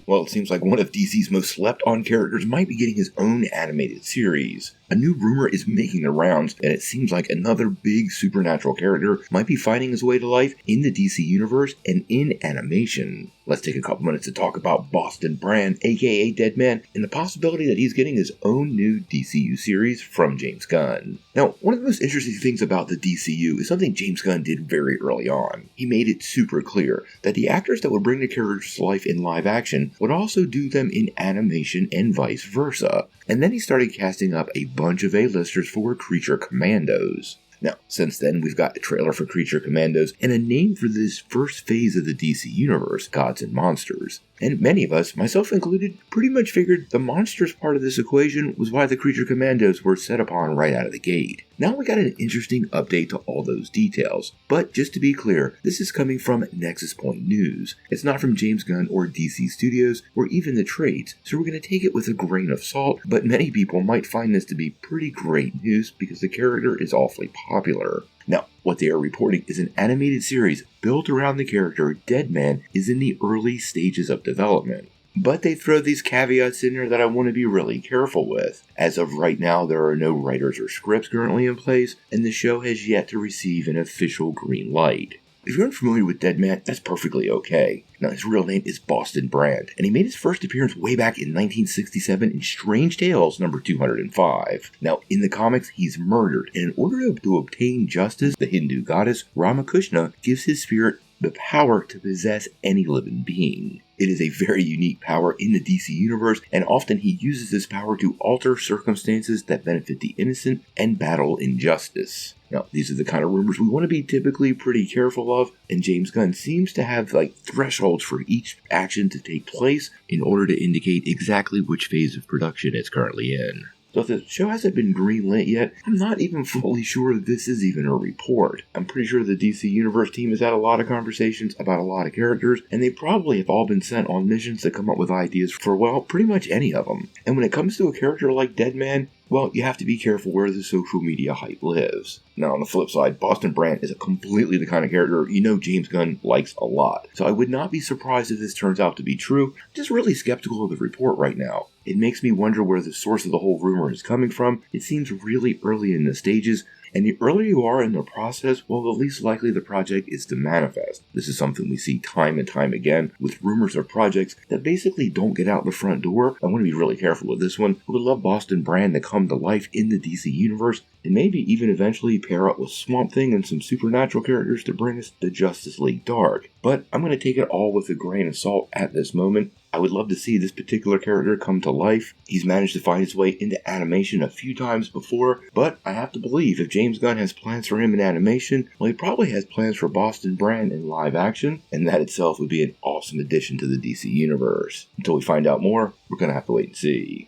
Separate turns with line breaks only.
Well, it seems like one of DC's most slept-on characters might be getting his own animated series. A new rumor is making the rounds, and it seems like another big supernatural character might be finding his way to life in the DC Universe and in animation. Let's take a couple minutes to talk about Boston Brand, aka Deadman, and the possibility that he's getting his own new DCU series from James Gunn. Now, one of the most interesting things about the DCU is something James Gunn did very early on. He made it super clear that the actors that would bring the characters to life in live action would also do them in animation and vice versa. And then he started casting up a bunch of A-listers for Creature Commandos. Now, since then, we've got a trailer for Creature Commandos and a name for this first phase of the DC Universe, Gods and Monsters. And many of us, myself included, pretty much figured the monsters part of this equation was why the Creature Commandos were set upon right out of the gate. Now we got an interesting update to all those details. But just to be clear, this is coming from Nexus Point News. It's not from James Gunn or DC Studios or even the trades, so we're going to take it with a grain of salt, but many people might find this to be pretty great news because the character is awfully popular. Now, what they are reporting is an animated series built around the character Deadman is in the early stages of development. But they throw these caveats in there that I want to be really careful with. As of right now, there are no writers or scripts currently in place, and the show has yet to receive an official green light. If you're unfamiliar with Deadman, that's perfectly okay. Now, his real name is Boston Brand, and he made his first appearance way back in 1967 in Strange Tales number 205. Now, in the comics, he's murdered, and in order to obtain justice, the Hindu goddess Ramakrishna gives his spirit the power to possess any living being. It is a very unique power in the DC Universe, and often he uses this power to alter circumstances that benefit the innocent and battle injustice. Now, these are the kind of rumors we want to be typically pretty careful of, and James Gunn seems to have thresholds for each action to take place in order to indicate exactly which phase of production it's currently in. So if the show hasn't been greenlit yet, I'm not even fully sure this is even a report. I'm pretty sure the DC Universe team has had a lot of conversations about a lot of characters, and they probably have all been sent on missions to come up with ideas for, well, pretty much any of them. And when it comes to a character like Deadman, well, you have to be careful where the social media hype lives. Now, on the flip side, Boston Brand is completely the kind of character James Gunn likes a lot. So I would not be surprised if this turns out to be true. I'm just really skeptical of the report right now. It makes me wonder where the source of the whole rumor is coming from. It seems really early in the stages, and the earlier you are in the process, well, the least likely the project is to manifest. This is something we see time and time again with rumors of projects that basically don't get out the front door. I want to be really careful with this one. I would love Boston Brand to come to life in the DC Universe, and maybe even eventually pair up with Swamp Thing and some supernatural characters to bring us the Justice League Dark. But I'm going to take it all with a grain of salt at this moment. I would love to see this particular character come to life. He's managed to find his way into animation a few times before, but I have to believe if James Gunn has plans for him in animation, well, he probably has plans for Boston Brand in live action, and that itself would be an awesome addition to the DC Universe. Until we find out more, we're going to have to wait and see.